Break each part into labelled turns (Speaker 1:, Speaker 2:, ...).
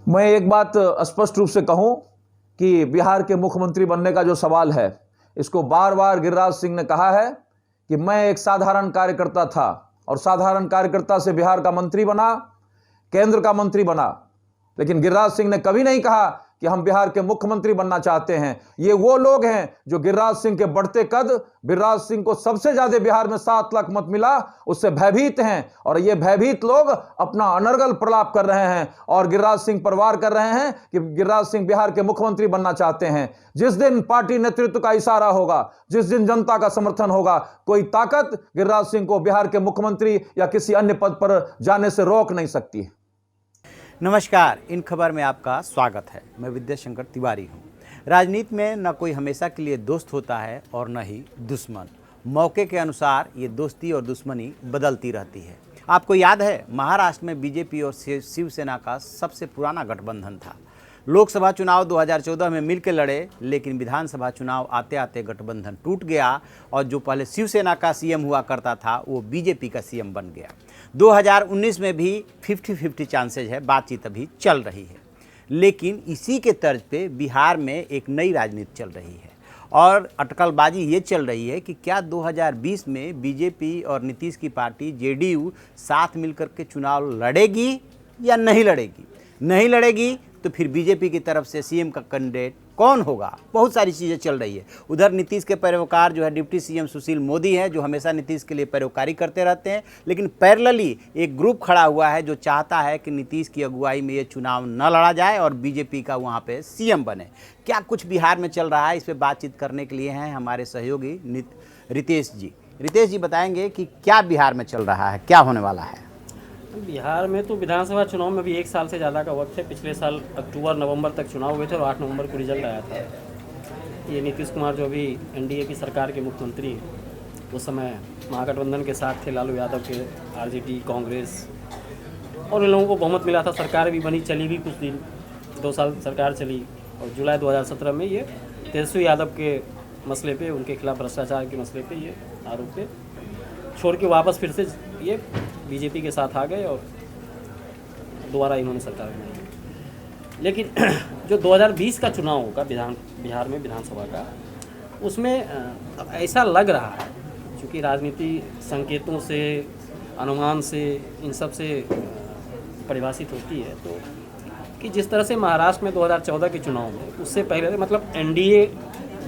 Speaker 1: मैं एक बात स्पष्ट रूप से कहूं कि बिहार के मुख्यमंत्री बनने का जो सवाल है, इसको बार बार गिरिराज सिंह ने कहा है कि मैं एक साधारण कार्यकर्ता था और साधारण कार्यकर्ता से बिहार का मंत्री बना, केंद्र का मंत्री बना। लेकिन गिरिराज सिंह ने कभी नहीं कहा कि हम बिहार के मुख्यमंत्री बनना चाहते हैं। ये वो लोग हैं जो गिरिराज सिंह के बढ़ते कद, गिरिराज सिंह को सबसे ज्यादा बिहार में 7 लाख मत मिला, उससे भयभीत हैं। और ये भयभीत लोग अपना अनर्गल प्रलाप कर रहे हैं और गिरिराज सिंह पर वार कर रहे हैं कि गिरिराज सिंह बिहार के मुख्यमंत्री बनना चाहते हैं। जिस दिन पार्टी नेतृत्व का इशारा होगा, जिस दिन जनता का समर्थन होगा, कोई ताकत गिरिराज सिंह को बिहार के मुख्यमंत्री या किसी अन्य पद पर जाने से रोक नहीं सकती।
Speaker 2: नमस्कार, इन खबर में आपका स्वागत है। मैं विद्याशंकर तिवारी हूँ। राजनीति में न कोई हमेशा के लिए दोस्त होता है और न ही दुश्मन। मौके के अनुसार ये दोस्ती और दुश्मनी बदलती रहती है। आपको याद है, महाराष्ट्र में बीजेपी और शिवसेना का सबसे पुराना गठबंधन था। लोकसभा चुनाव 2014 में मिलकर लड़े, लेकिन विधानसभा चुनाव आते आते गठबंधन टूट गया और जो पहले शिवसेना का सीएम हुआ करता था वो बीजेपी का सीएम बन गया। 2019 में भी 50-50 चांसेज है, बातचीत अभी चल रही है। लेकिन इसी के तर्ज पे बिहार में एक नई राजनीति चल रही है और अटकलबाजी ये चल रही है कि क्या 2020 में बीजेपी और नीतीश की पार्टी जेडीयू साथ मिलकर के चुनाव लड़ेगी या नहीं लड़ेगी। नहीं लड़ेगी तो फिर बीजेपी की तरफ से सीएम का कैंडिडेट कौन होगा। बहुत सारी चीज़ें चल रही है। उधर नीतीश के पैरोकार जो है डिप्टी सीएम सुशील मोदी हैं, जो हमेशा नीतीश के लिए पैरोकारी करते रहते हैं। लेकिन पैरेलली एक ग्रुप खड़ा हुआ है जो चाहता है कि नीतीश की अगुवाई में ये चुनाव न लड़ा जाए और बीजेपी का वहाँ पे सीएम बने। क्या कुछ बिहार में चल रहा है, इस पर बातचीत करने के लिए हैं हमारे सहयोगी रितेश जी। रितेश जी बताएंगे कि क्या बिहार में चल रहा है, क्या होने वाला है।
Speaker 3: बिहार में तो विधानसभा चुनाव में भी 1 साल से ज़्यादा का वक्त है। पिछले साल अक्टूबर-नवंबर तक चुनाव हुए थे और 8 नवंबर को रिजल्ट आया था। ये नीतीश कुमार जो अभी एनडीए की सरकार के मुख्यमंत्री हैं, उस समय महागठबंधन के साथ थे लालू यादव के आरजेडी, कांग्रेस, और इन लोगों को बहुमत मिला था। सरकार भी बनी, चली भी कुछ दिन, 2 साल सरकार चली। और जुलाई 2017 में ये तेजस्वी यादव के मसले पे, उनके खिलाफ भ्रष्टाचार के मसले पे, ये आरोप पे छोड़ के वापस फिर से ये बीजेपी के साथ आ गए और दोबारा इन्होंने सरकार बनाई। लेकिन जो 2020 का चुनाव होगा बिहार में विधानसभा का, उसमें अब ऐसा लग रहा है, क्योंकि राजनीति संकेतों से, अनुमान से, इन सब से परिभाषित होती है, तो कि जिस तरह से महाराष्ट्र में 2014 के चुनाव में, उससे पहले मतलब एनडीए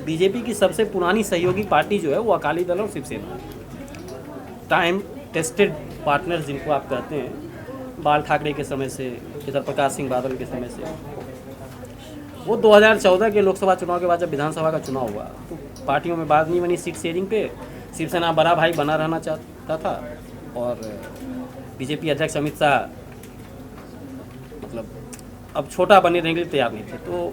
Speaker 3: बीजेपी की सबसे पुरानी सहयोगी पार्टी जो है वो अकाली दल और शिवसेना है। टाइम टेस्टेड पार्टनर जिनको आप कहते हैं, बाल ठाकरे के समय से, इधर प्रकाश सिंह बादल के समय से। वो 2014 के लोकसभा चुनाव के बाद जब विधानसभा का चुनाव हुआ तो पार्टियों में बात नहीं बनी सीट शेयरिंग पे। शिवसेना बड़ा भाई बना रहना चाहता था और बीजेपी अध्यक्ष अमित शाह मतलब अब छोटा बने रहने के लिए तैयार नहीं थे। तो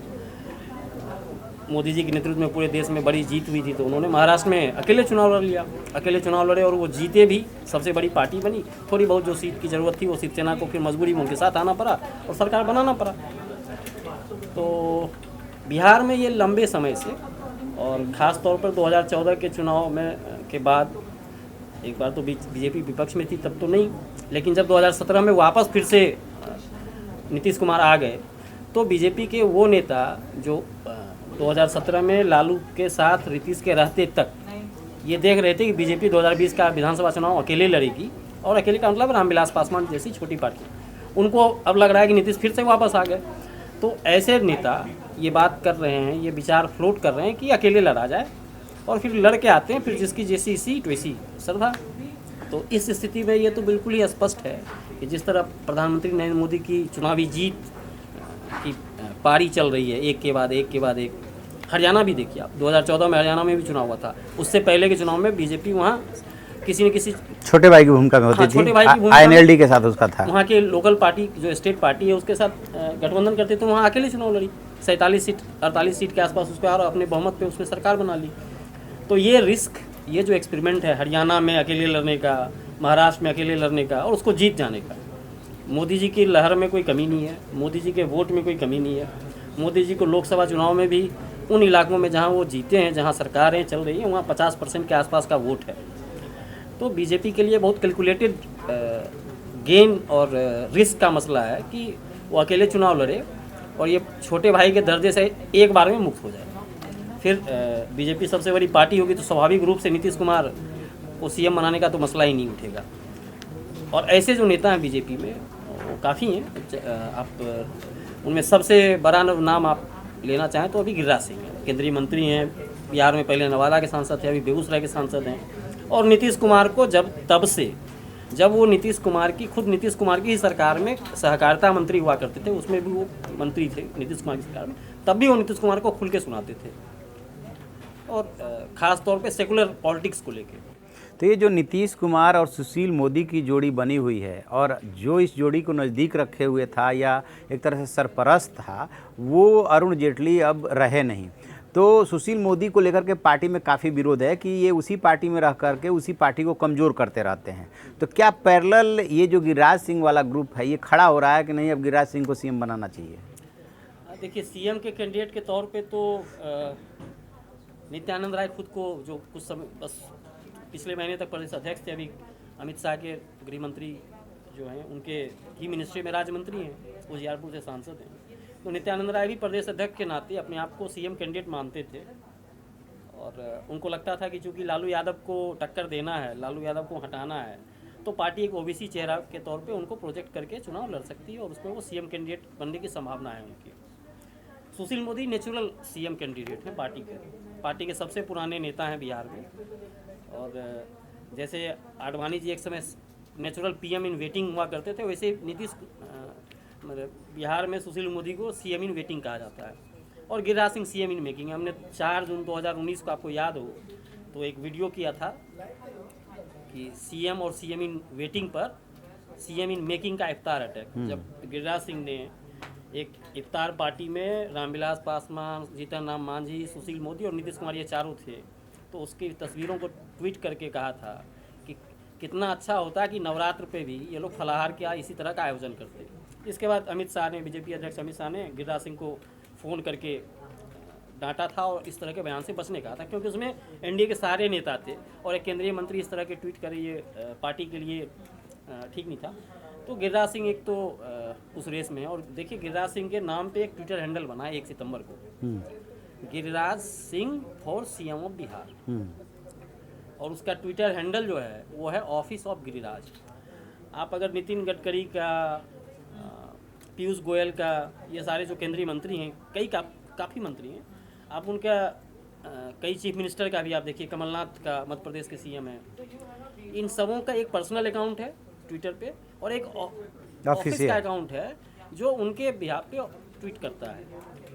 Speaker 3: मोदी जी के नेतृत्व में पूरे देश में बड़ी जीत हुई थी, तो उन्होंने महाराष्ट्र में अकेले चुनाव लड़ लिया। अकेले चुनाव लड़े और वो जीते भी, सबसे बड़ी पार्टी बनी। थोड़ी बहुत जो सीट की ज़रूरत थी वो शिवसेना को फिर मजबूरी में उनके साथ आना पड़ा और सरकार बनाना पड़ा। तो बिहार में ये लंबे समय से, और ख़ास तौर पर 2014 के चुनाव में के बाद, एक बार तो बीजेपी विपक्ष में थी तब तो नहीं, लेकिन जब 2017 में वापस फिर से नीतीश कुमार आ गए तो बीजेपी के वो नेता जो 2017 में लालू के साथ नीतीश के रहते तक ये देख रहे थे कि बीजेपी 2020 का विधानसभा चुनाव अकेले लड़ेगी, और अकेले का मतलब रामविलास पासवान जैसी छोटी पार्टी, उनको अब लग रहा है कि नीतीश फिर से वापस आ गए। तो ऐसे नेता ये बात कर रहे हैं, ये विचार फ्लोट कर रहे हैं कि अकेले लड़ा जाए और फिर लड़ के आते हैं, फिर जिसकी जैसी सीट वैसी श्रद्धा। तो इस स्थिति में ये तो बिल्कुल ही स्पष्ट है कि जिस तरह प्रधानमंत्री नरेंद्र मोदी की चुनावी जीत की पारी चल रही है, एक के बाद एक। हरियाणा भी देखिए आप, 2014 में हरियाणा में भी चुनाव हुआ था। उससे पहले के चुनाव में बीजेपी वहाँ किसी न किसी छोटे भाई की भूमिका में होती थी। छोटे भाई की भूमिका
Speaker 2: आईएनएलडी के साथ उसका था।
Speaker 3: वहाँ के लोकल पार्टी जो स्टेट पार्टी है उसके साथ गठबंधन करते थे, वहाँ अकेले चुनाव लड़ी। 47-48 सीट के आसपास उसके और अपने बहुमत पे उसने सरकार बना ली। तो ये रिस्क, ये जो एक्सपेरिमेंट है हरियाणा में अकेले लड़ने का, महाराष्ट्र में अकेले लड़ने का और उसको जीत जाने का, मोदी जी की लहर में कोई कमी नहीं है, मोदी जी के वोट में कोई कमी नहीं है। मोदी जी को लोकसभा चुनाव में भी उन इलाकों में जहां वो जीते हैं, जहां सरकारें चल रही हैं, वहां 50% के आसपास का वोट है। तो बीजेपी के लिए बहुत कैलकुलेटेड गेन और रिस्क का मसला है कि वो अकेले चुनाव लड़े और ये छोटे भाई के दर्जे से एक बार में मुक्त हो जाए। फिर बीजेपी सबसे बड़ी पार्टी होगी तो स्वाभाविक रूप से नीतीश कुमार को सीएम बनाने का तो मसला ही नहीं उठेगा। और ऐसे जो नेता हैं बीजेपी में वो काफ़ी हैं। आप उनमें सबसे बड़ा नाम आप लेना चाहें तो अभी गिरिराज सिंह हैं, केंद्रीय मंत्री हैं, बिहार में पहले नवादा के सांसद थे, अभी बेगूसराय के सांसद हैं। और नीतीश कुमार को जब वो नीतीश कुमार की ही सरकार में सहकारिता मंत्री हुआ करते थे, उसमें भी वो मंत्री थे नीतीश कुमार की सरकार में, तब भी वो नीतीश कुमार को खुल के सुनाते थे, और ख़ास तौर पे सेकुलर पॉलिटिक्स को लेके।
Speaker 2: तो ये जो नीतीश कुमार और सुशील मोदी की जोड़ी बनी हुई है, और जो इस जोड़ी को नज़दीक रखे हुए था या एक तरह से सरपरस्त था, वो अरुण जेटली अब रहे नहीं। तो सुशील मोदी को लेकर के पार्टी में काफ़ी विरोध है कि ये उसी पार्टी में रह करके उसी पार्टी को कमज़ोर करते रहते हैं। तो क्या पैरेलल ये जो गिरिराज सिंह वाला ग्रुप है ये खड़ा हो रहा है कि नहीं अब गिरिराज सिंह को सीएम बनाना चाहिए?
Speaker 3: देखिए, सीएम के कैंडिडेट के तौर पे तो नित्यानंद राय खुद को जो कुछ समय बस पिछले महीने तक प्रदेश अध्यक्ष थे, अभी अमित शाह के गृह मंत्री जो हैं उनके ही मिनिस्ट्री में राज्य मंत्री हैं, उजियारपुर से सांसद हैं। तो नित्यानंद राय भी प्रदेश अध्यक्ष के नाते अपने आप को सीएम कैंडिडेट मानते थे, और उनको लगता था कि चूंकि लालू यादव को टक्कर देना है, लालू यादव को हटाना है, तो पार्टी एक ओबीसी चेहरा के तौर पे उनको प्रोजेक्ट करके चुनाव लड़ सकती है, और उसमें वो सीएम कैंडिडेट बनने की संभावना है उनकी। Sushil Modi natural CM candidate हैं पार्टी के सबसे पुराने नेता हैं बिहार में, और जैसे आडवाणी जी एक समय नेचुरल पीएम इन वेटिंग हुआ करते थे, वैसे मतलब बिहार में सुशील मोदी को सीएम इन वेटिंग कहा जाता है, और Giriraj Singh CM in making. हमने 4 जून 2019 को, आपको याद हो तो, एक वीडियो किया था कि सीएम और सीएम इन वेटिंग पर सीएम इन मेकिंग का इफ्तार अटैक, जब गिरिराज सिंह ने एक इफ्तार पार्टी में रामविलास पासवान, जीतन राम मांझी, सुशील मोदी और नीतीश कुमार, ये चारों थे, तो उसकी तस्वीरों को ट्वीट करके कहा था कि कितना अच्छा होता कि नवरात्र पे भी ये लोग फलाहार का इसी तरह का आयोजन करते। इसके बाद अमित शाह ने, बीजेपी अध्यक्ष अमित शाह ने गिरिराज सिंह को फ़ोन करके डांटा था और इस तरह के बयान से बचने कहा था, क्योंकि उसमें एनडीए के सारे नेता थे, और एक केंद्रीय मंत्री इस तरह के ट्वीट करे ये पार्टी के लिए ठीक नहीं था। तो गिरिराज सिंह एक तो उस रेस में है। और देखिए, गिरिराज सिंह के नाम पे एक ट्विटर हैंडल बना है 1 सितंबर को, Giriraj Singh for CM of Bihar, और उसका ट्विटर हैंडल जो है वो है ऑफिस ऑफ गिरिराज। आप अगर नितिन गडकरी का, पीयूष गोयल का, ये सारे जो केंद्रीय मंत्री हैं, काफ़ी मंत्री हैं, आप उनका कई चीफ मिनिस्टर का भी आप देखिए, कमलनाथ का मध्य प्रदेश के सीएम है, इन सबों का एक पर्सनल अकाउंट है ट्विटर पे, और एक ऑफिस का अकाउंट है जो उनके बिहार पे ट्वीट करता है।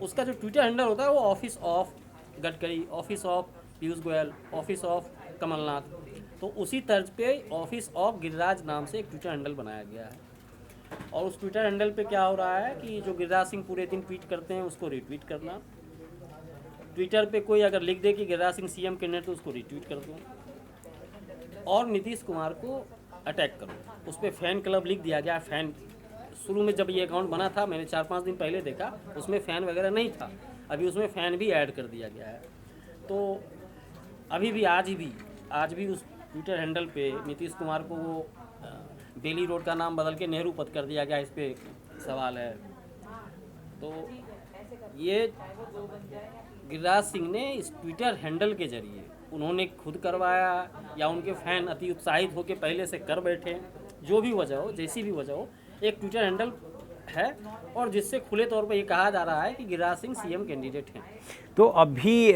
Speaker 3: उसका जो ट्विटर हैंडल होता है वो office of Gadkari, office of Piyush Goyal, office of Kamal Nath. तो उसी तर्ज पे ऑफिस ऑफ गिरिराज नाम से एक ट्विटर हैंडल बनाया गया है, और उस ट्विटर हैंडल पे क्या हो रहा है कि जो गिरिराज सिंह पूरे दिन ट्वीट करते हैं उसको रिट्वीट करना, ट्विटर पे कोई अगर लिख दे कि गिरिराज सिंह सीएम कैंडिडेट तो उसको रिट्वीट कर दो, और नीतीश कुमार को अटैक करो। उस पर फ़ैन क्लब लिख दिया गया। फ़ैन शुरू में जब ये अकाउंट बना था, मैंने 4-5 दिन पहले देखा, उसमें फ़ैन वगैरह नहीं था, अभी उसमें फ़ैन भी ऐड कर दिया गया है। तो अभी भी आज भी उस ट्विटर हैंडल पे नीतीश कुमार को वो बेली रोड का नाम बदल के नेहरू पथ कर दिया गया, इस पर सवाल है। तो ये गिरिराज सिंह ने इस ट्विटर हैंडल के जरिए, उन्होंने खुद करवाया या उनके फ़ैन अति उत्साहित होकर पहले से कर बैठे, जो भी वजह हो, जैसी भी वजह हो, एक ट्विटर हैंडल है, और जिससे खुले तौर पर ये कहा जा रहा है कि गिरिराज सिंह सीएम कैंडिडेट हैं।
Speaker 2: तो अभी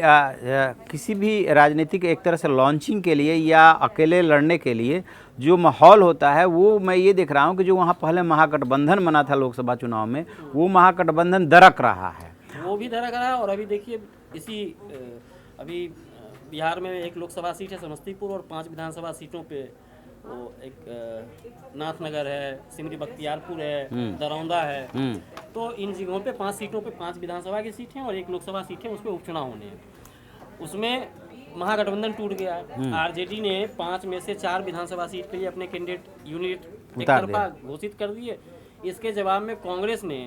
Speaker 2: किसी भी राजनीतिक एक तरह से लॉन्चिंग के लिए या अकेले लड़ने के लिए जो माहौल होता है, वो मैं ये देख रहा हूँ कि जो वहाँ पहले महागठबंधन बना था लोकसभा चुनाव में, वो महागठबंधन दरक रहा है,
Speaker 3: वो भी दरक रहा है। और अभी देखिए, अभी बिहार में एक लोकसभा सीट है समस्तीपुर, और 5 विधानसभा सीटों पे वो एक नाथनगर है, सिमरी बख्तियारपुर है, दरौंदा है। तो इन जगहों पे 5 सीटों पे 5 विधानसभा की सीट हैं और 1 लोकसभा सीट है, उस पर उपचुनाव होने हैं। उसमें महागठबंधन टूट गया है। आरजेडी ने 5 में से 4 विधानसभा सीट के लिए अपने कैंडिडेट यूनिट एक तरफा घोषित कर दिए। इसके जवाब में कांग्रेस ने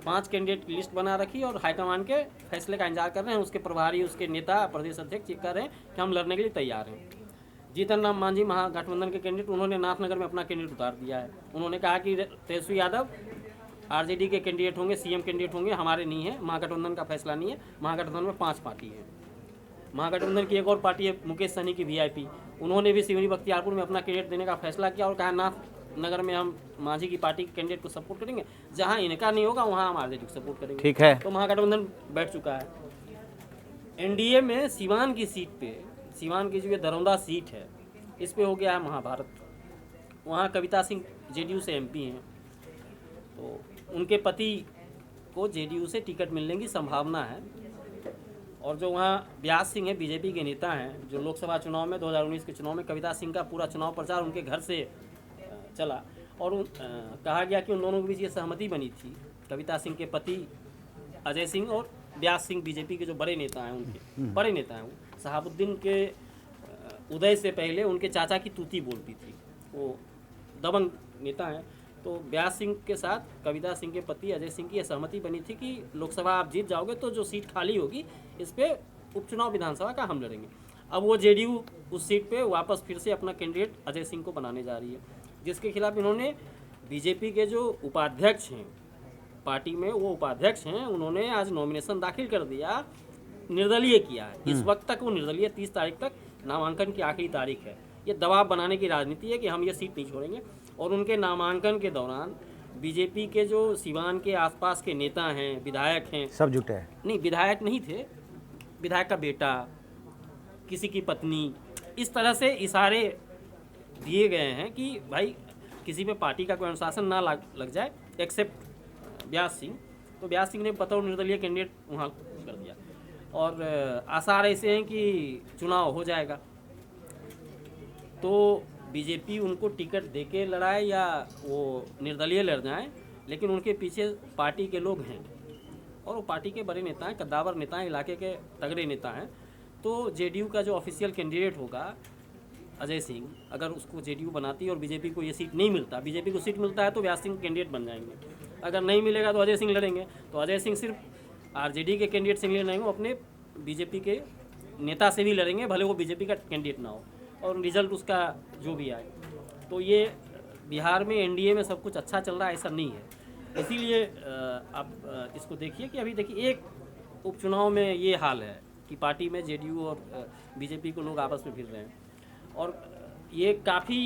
Speaker 3: 5 कैंडिडेट की लिस्ट बना रखी और हाईकमान के फैसले का इंतजार कर रहे हैं। उसके प्रभारी, उसके नेता, प्रदेश अध्यक्ष ये कह रहे हैं कि हम लड़ने के लिए तैयार हैं। जीतन राम मांझी महागठबंधन के कैंडिडेट, उन्होंने नाथनगर में अपना कैंडिडेट उतार दिया है। उन्होंने कहा कि तेजस्वी यादव आरजेडी के कैंडिडेट होंगे, सीएम कैंडिडेट होंगे, हमारे नहीं है। महागठबंधन का फैसला नहीं है। महागठबंधन में 5 पार्टी है। महागठबंधन की एक और पार्टी है मुकेश सहनी की वीआईपी, उन्होंने भी सिवनी बख्तियारपुर में अपना कैंडिडेट देने का फैसला किया और कहा नाथ नगर में हम मांझी की पार्टी के कैंडिडेट को सपोर्ट करेंगे, जहां इनका नहीं होगा वहां हम आरजेडी को सपोर्ट करेंगे।
Speaker 2: ठीक है।
Speaker 3: तो महागठबंधन बैठ चुका है। एनडीए में सीवान की सीट पे, सीवान की जो ये दरौंदा सीट है, इस पे हो गया है महाभारत। वहाँ कविता सिंह जेडीयू से एमपी हैं, तो उनके पति को जेडीयू से टिकट मिलने की संभावना है। और जो वहाँ व्यास सिंह है, बीजेपी के नेता हैं, जो लोकसभा चुनाव में 2019 के चुनाव में कविता सिंह का पूरा चुनाव प्रचार उनके घर से चला और कहा गया कि उन दोनों के बीच ये सहमति बनी थी। कविता सिंह के पति अजय सिंह और व्यास सिंह बीजेपी के जो बड़े नेता हैं, उनके बड़े नेता हैं, वो शहाबुद्दीन के उदय से पहले उनके चाचा की तूती बोलती थी, वो दबंग नेता हैं। तो व्यास सिंह के साथ कविता सिंह के पति अजय सिंह की यह सहमति बनी थी कि लोकसभा आप जीत जाओगे तो जो सीट खाली होगी इस पे उपचुनाव विधानसभा का हम लड़ेंगे। अब वो जेडीयू उस सीट पे वापस फिर से अपना कैंडिडेट अजय सिंह को बनाने जा रही है, जिसके खिलाफ इन्होंने बीजेपी के जो उपाध्यक्ष हैं पार्टी में, वो उपाध्यक्ष हैं, उन्होंने आज नॉमिनेशन दाखिल कर दिया, निर्दलीय किया है। इस वक्त तक वो निर्दलीय, 30 तारीख तक नामांकन की आखिरी तारीख है। ये दबाव बनाने की राजनीति है कि हम ये सीट नहीं छोड़ेंगे। और उनके नामांकन के दौरान बीजेपी के जो सिवान के आसपास के नेता हैं, विधायक हैं,
Speaker 2: सब जुटे हैं।
Speaker 3: नहीं, विधायक नहीं थे, विधायक का बेटा, किसी की पत्नी, इस तरह से इशारे दिए गए हैं कि भाई किसी पे पार्टी का कोई अनुशासन ना लग जाए, एक्सेप्ट व्यास सिंह। तो व्यास सिंह ने बतौर निर्दलीय कैंडिडेट वहाँ कर दिया और आसार ऐसे हैं कि चुनाव हो जाएगा। तो बीजेपी उनको टिकट देके लड़ाए या वो निर्दलीय लड़ जाएं, लेकिन उनके पीछे पार्टी के लोग हैं और वो पार्टी के बड़े नेता हैं, कद्दावर नेता हैं, इलाके के तगड़े नेता हैं। तो जेडीयू का जो ऑफिशियल कैंडिडेट होगा अजय सिंह, अगर उसको जेडीयू बनाती है और बीजेपी को ये सीट नहीं मिलता, बीजेपी को सीट मिलता है तो व्यास सिंह कैंडिडेट बन जाएंगे, अगर नहीं मिलेगा तो अजय सिंह लड़ेंगे। तो अजय सिंह सिर्फ आरजेडी के कैंडिडेट से नहीं लड़ेंगे, वो अपने बीजेपी के नेता से भी लड़ेंगे, भले वो बीजेपी का कैंडिडेट ना हो, और रिजल्ट उसका जो भी आए। तो ये बिहार में एनडीए में सब कुछ अच्छा चल रहा है ऐसा नहीं है। इसीलिए आप इसको देखिए कि अभी देखिए एक उपचुनाव में ये हाल है कि पार्टी में जेडीयू और बीजेपी को लोग आपस में फिर रहे हैं और ये काफ़ी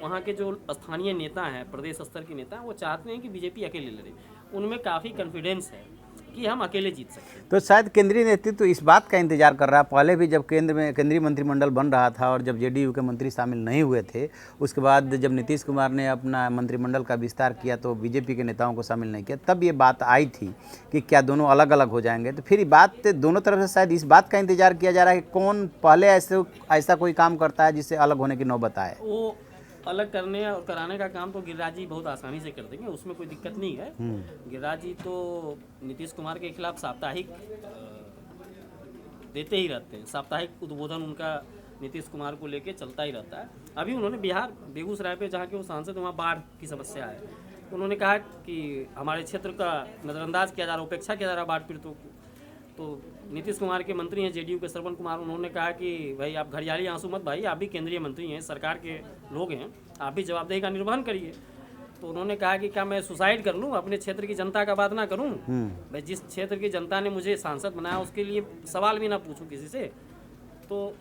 Speaker 3: वहाँ के जो स्थानीय नेता हैं, प्रदेश स्तर के नेता हैं, वो चाहते हैं कि बीजेपी अकेले लड़े। उनमें काफ़ी कॉन्फिडेंस है कि हम अकेले जीत सकते हैं।
Speaker 2: तो शायद केंद्रीय नेतृत्व तो इस बात का इंतजार कर रहा है। पहले भी जब केंद्र में केंद्रीय मंत्रिमंडल बन रहा था और जब जेडीयू के मंत्री शामिल नहीं हुए थे, उसके बाद जब नीतीश कुमार ने अपना मंत्रिमंडल का विस्तार किया तो बीजेपी के नेताओं को शामिल नहीं किया, तब ये बात आई थी कि क्या दोनों अलग अलग हो जाएंगे। तो फिर बात दोनों तरफ से शायद इस बात का इंतजार किया जा रहा है कि कौन पहले ऐसा कोई काम करता है जिससे अलग होने की नौबत आए।
Speaker 3: वो अलग करने और कराने का काम तो गिरिराज जी बहुत आसानी से कर देंगे, उसमें कोई दिक्कत नहीं है। गिरिराज जी तो नीतीश कुमार के खिलाफ साप्ताहिक देते ही रहते हैं, साप्ताहिक उद्बोधन उनका नीतीश कुमार को लेके चलता ही रहता है। अभी उन्होंने बिहार बेगूसराय पे जहाँ के वो सांसद, वहाँ बाढ़ की समस्या है, तो उन्होंने कहा कि हमारे क्षेत्र का नज़रअंदाज किया जा रहा, उपेक्षा किया जा रहा बाढ़ पीड़ितों को। तो नीतीश कुमार के मंत्री हैं जेडीयू के श्रवण कुमार, उन्होंने कहा कि भाई आप घड़ियाली आंसू मत भाई, आप भी केंद्रीय मंत्री हैं, सरकार के लोग हैं, आप भी जवाबदेही का निर्वहन करिए। तो उन्होंने कहा कि क्या मैं सुसाइड कर लूँ, अपने क्षेत्र की जनता का बात ना करूँ? भाई जिस क्षेत्र की जनता ने मुझे सांसद बनाया उसके लिए सवाल भी ना पूछूं किसी से। तो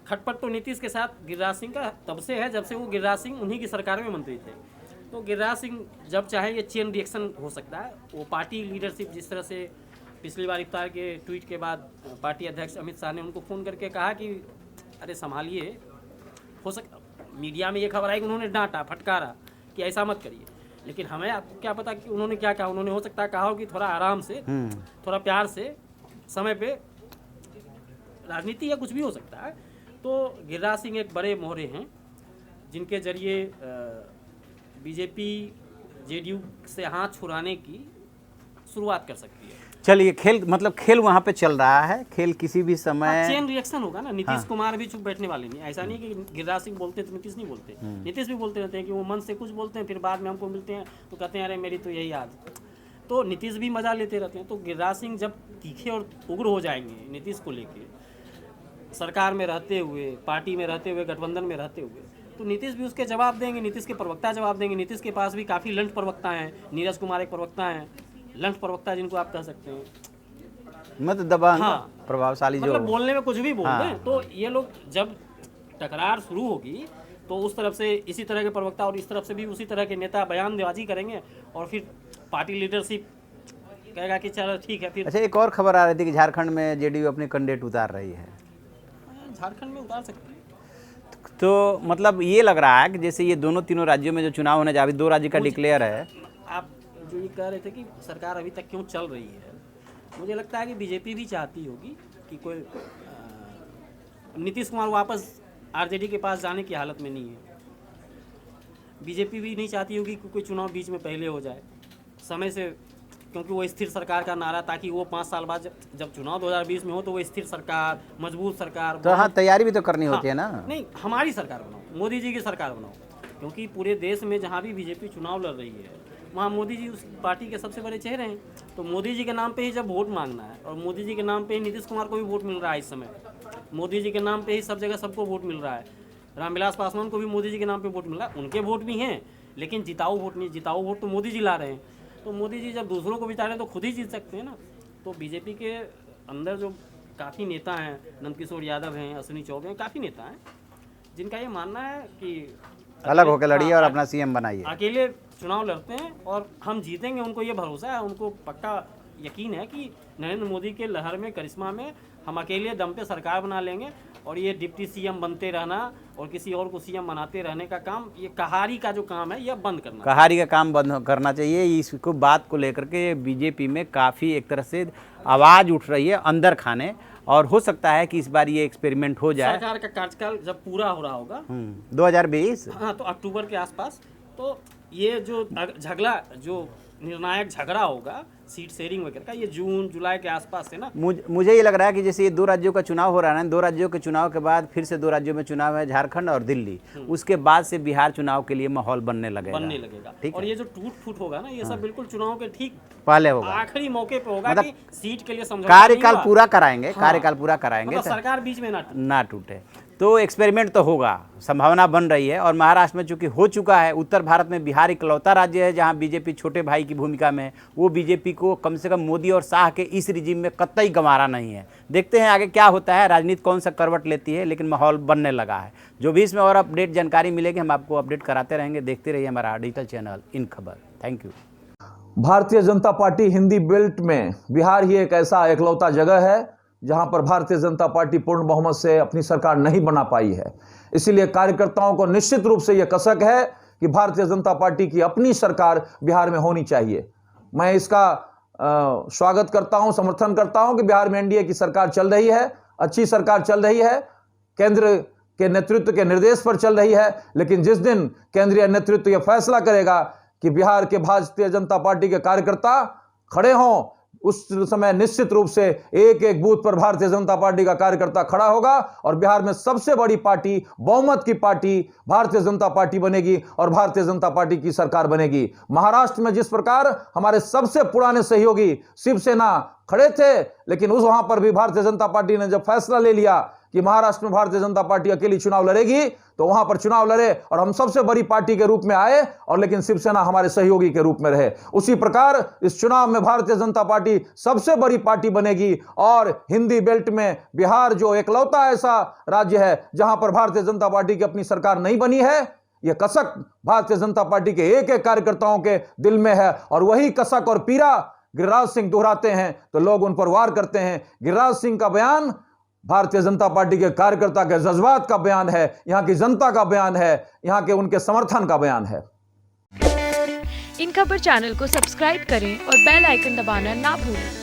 Speaker 3: खटपट तो नीतीश के साथ गिरिराज सिंह का तब से है जब से वो गिरिराज सिंह उन्हीं की सरकार में मंत्री थे। तो गिरिराज सिंह जब चाहे ये चेन रिएक्शन हो सकता है। वो पार्टी लीडरशिप, जिस तरह से पिछली बार इफ्तार के ट्वीट के बाद पार्टी अध्यक्ष अमित शाह ने उनको फ़ोन करके कहा कि अरे संभालिए, हो मीडिया में ये खबर आई कि उन्होंने डांटा, फटकारा कि ऐसा मत करिए, लेकिन हमें आपको क्या पता कि उन्होंने क्या कहा। उन्होंने हो सकता है कहा हो कि थोड़ा आराम से, थोड़ा प्यार से, समय पे, राजनीति या कुछ भी हो सकता है। तो गिरिराज सिंह एक बड़े मोहरे हैं जिनके जरिए बीजेपी जेडीयू से हाथ छुड़ाने की शुरुआत कर सकती है।
Speaker 2: चलिए, खेल वहाँ पे चल रहा है, खेल किसी भी समय
Speaker 3: चेन रिएक्शन होगा ना। नीतीश कुमार भी चुप बैठने वाले नहीं, ऐसा नहीं कि गिरिराज सिंह बोलते तो नीतीश नहीं बोलते, नीतीश भी बोलते रहते हैं कि वो मन से कुछ बोलते हैं, फिर बाद में हमको मिलते हैं तो कहते हैं अरे मेरी तो यही याद। तो नीतीश भी मजा लेते रहते हैं। तो गिरिराज सिंह जब तीखे और उग्र हो जाएंगे नीतीश को लेके, सरकार में रहते हुए, पार्टी में रहते हुए, गठबंधन में रहते हुए, तो नीतीश भी उसके जवाब देंगे, नीतीश के प्रवक्ता जवाब देंगे। नीतीश के पास भी काफ़ी लंठ प्रवक्ता हैं, नीरज कुमार एक प्रवक्ता हैं, लंठ प्रवक्ता जिनको आप कह सकते हैं,
Speaker 2: मतलब दबंग,
Speaker 3: हाँ,
Speaker 2: प्रभावशाली जो
Speaker 3: मतलब बोलने में कुछ भी बोल
Speaker 2: हाँ।
Speaker 3: दें। तो ये लोग जब टकरार शुरू होगी तो उस तरफ से इसी तरह के प्रवक्ता और इस तरफ से भी उसी तरह के नेता बयानबाजी करेंगे और फिर पार्टी लीडरशिप कहेगा कि चलो ठीक है। फिर
Speaker 2: अच्छा, एक और खबर आ रही थी कि झारखंड में जेडीयू अपनी कैंडिडेट उतार रही है,
Speaker 3: झारखंड में उतार सकते हैं।
Speaker 2: तो मतलब ये लग रहा है कि जैसे ये दोनों तीनों राज्यों में जो चुनाव होने जा, अभी 2 राज्य का डिक्लेयर है।
Speaker 3: आप जो ये कह रहे थे कि सरकार अभी तक क्यों चल रही है, मुझे लगता है कि बीजेपी भी चाहती होगी कि कोई नीतीश कुमार वापस आरजेडी के पास जाने की हालत में नहीं है। बीजेपी भी नहीं चाहती होगी कि कोई चुनाव बीच में पहले हो जाए समय से, क्योंकि वो स्थिर सरकार का नारा, ताकि वो 5 साल बाद जब चुनाव 2020 में हो तो वो स्थिर सरकार, मजबूत सरकार।
Speaker 2: तो हाँ, तैयारी भी तो करनी होती है ना।
Speaker 3: नहीं, हमारी सरकार बनाओ, मोदी जी की सरकार बनाओ, क्योंकि पूरे देश में जहाँ भी बीजेपी चुनाव लड़ रही है वहाँ मोदी जी उस पार्टी के सबसे बड़े चेहरे हैं। तो मोदी जी के नाम पे ही जब वोट मांगना है, और मोदी जी के नाम पे ही नीतीश कुमार को भी वोट मिल रहा है इस समय, मोदी जी के नाम पे ही सब जगह सबको वोट मिल रहा है, रामविलास पासवान को भी मोदी जी के नाम पे वोट मिल रहा है। उनके वोट भी हैं लेकिन जिताऊ वोट नहीं, जिताऊ वोट तो मोदी जी ला रहे हैं। तो मोदी जी जब दूसरों को जिता रहे हैं तो खुद ही जीत सकते हैं ना। तो बीजेपी के अंदर जो काफ़ी नेता हैं, नंदकिशोर यादव हैं, अश्विनी चौबे हैं, काफ़ी नेता हैं जिनका ये मानना है कि
Speaker 2: अलग होकर लड़िए और अपना सीएम बनाइए।
Speaker 3: अकेले चुनाव लड़ते हैं और हम जीतेंगे, उनको ये भरोसा है, उनको पक्का यकीन है कि नरेंद्र मोदी के लहर में, करिश्मा में हम अकेले दम पे सरकार बना लेंगे। और ये डिप्टी सीएम बनते रहना और किसी और को सीएम बनाते रहने का काम, ये कहारी का जो काम है, यह बंद करना,
Speaker 2: कहारी का काम बंद करना चाहिए। इसको बात को लेकर के बीजेपी में काफ़ी एक तरह से आवाज़ उठ रही है अंदर खाने, और हो सकता है कि इस बार ये एक्सपेरिमेंट हो जाए।
Speaker 3: सरकार का कार्यकाल जब पूरा हो रहा होगा
Speaker 2: 2020,
Speaker 3: हाँ, तो अक्टूबर के आसपास, तो ये जो झगड़ा, जो निर्णायक झगड़ा होगा सीट शेयरिंग वगैरह का, ये जून जुलाई के आसपास है ना।
Speaker 2: मुझे ये लग रहा है कि जैसे ये 2 राज्यों का चुनाव हो रहा है ना, 2 राज्यों के चुनाव के बाद फिर से 2 राज्यों में चुनाव है, झारखंड और दिल्ली, उसके बाद से बिहार चुनाव के लिए माहौल बनने लगेगा। ठीक
Speaker 3: और
Speaker 2: है?
Speaker 3: ये जो टूट फूट होगा ना, ये सब बिल्कुल चुनाव के ठीक
Speaker 2: पहले होगा,
Speaker 3: आखिरी मौके पे होगा,
Speaker 2: मतलब
Speaker 3: कि सीट के लिए समझौता
Speaker 2: कार्यकाल
Speaker 3: नहीं
Speaker 2: पूरा कराएंगे,
Speaker 3: हाँ।
Speaker 2: कार्यकाल पूरा कराएंगे,
Speaker 3: मतलब सरकार बीच में
Speaker 2: ना टूटे। तो एक्सपेरिमेंट तो होगा, संभावना बन रही है। और महाराष्ट्र में चूंकि हो चुका है, उत्तर भारत में बिहार इकलौता राज्य है जहां बीजेपी छोटे भाई की भूमिका में है। वो बीजेपी को कम से कम मोदी और शाह के इस रिजीम में कतई गंवारा नहीं है। देखते हैं आगे क्या होता है, राजनीति कौन सा करवट लेती है, लेकिन माहौल बनने लगा है। जो भी इसमें और अपडेट जानकारी मिलेगी हम आपको अपडेट कराते रहेंगे। देखते रहिए हमारा डिजिटल चैनल इन खबर। Thank you.
Speaker 1: Bharatiya Janata party Hindi belt में बिहार ही एक ऐसा एकलौता जगह है जहां पर भारतीय जनता पार्टी पूर्ण बहुमत से अपनी सरकार नहीं बना पाई है। इसीलिए कार्यकर्ताओं को निश्चित रूप से यह कसक है कि भारतीय जनता पार्टी की अपनी सरकार बिहार में होनी चाहिए। मैं इसका स्वागत करता हूं, समर्थन करता हूं कि बिहार में एनडीए की सरकार चल रही है, अच्छी सरकार चल रही है, केंद्र के नेतृत्व के निर्देश पर चल रही है। लेकिन जिस दिन केंद्रीय नेतृत्व यह फैसला करेगा कि बिहार के भारतीय जनता पार्टी के कार्यकर्ता खड़े हों, उस समय निश्चित रूप से एक एक बूथ पर भारतीय जनता पार्टी का कार्यकर्ता खड़ा होगा और बिहार में सबसे बड़ी पार्टी, बहुमत की पार्टी भारतीय जनता पार्टी बनेगी और भारतीय जनता पार्टी की सरकार बनेगी। महाराष्ट्र में जिस प्रकार हमारे सबसे पुराने सहयोगी शिवसेना खड़े थे, लेकिन उस वहां पर भी भारतीय जनता पार्टी ने जब फैसला ले लिया कि महाराष्ट्र में भारतीय जनता पार्टी अकेली चुनाव लड़ेगी, तो वहां पर चुनाव लड़े और हम सबसे बड़ी पार्टी के रूप में आए, और लेकिन शिवसेना हमारे सहयोगी के रूप में रहे। उसी प्रकार इस चुनाव में भारतीय जनता पार्टी सबसे बड़ी पार्टी बनेगी और हिंदी बेल्ट में बिहार जो एकलौता ऐसा राज्य है जहां पर भारतीय जनता पार्टी की अपनी सरकार नहीं बनी है, यह कसक भारतीय जनता पार्टी के एक एक कार्यकर्ताओं के दिल में है। और वही कसक और पीड़ा गिरिराज सिंह दोहराते हैं तो लोग उन पर वार करते हैं। गिरिराज सिंह का बयान भारतीय जनता पार्टी के कार्यकर्ता के जज्बात का बयान है, यहां की जनता का बयान है, यहां के उनके समर्थन का बयान है।
Speaker 4: इन खबर चैनल को सब्सक्राइब करें और बेल आइकन दबाना ना भूलें।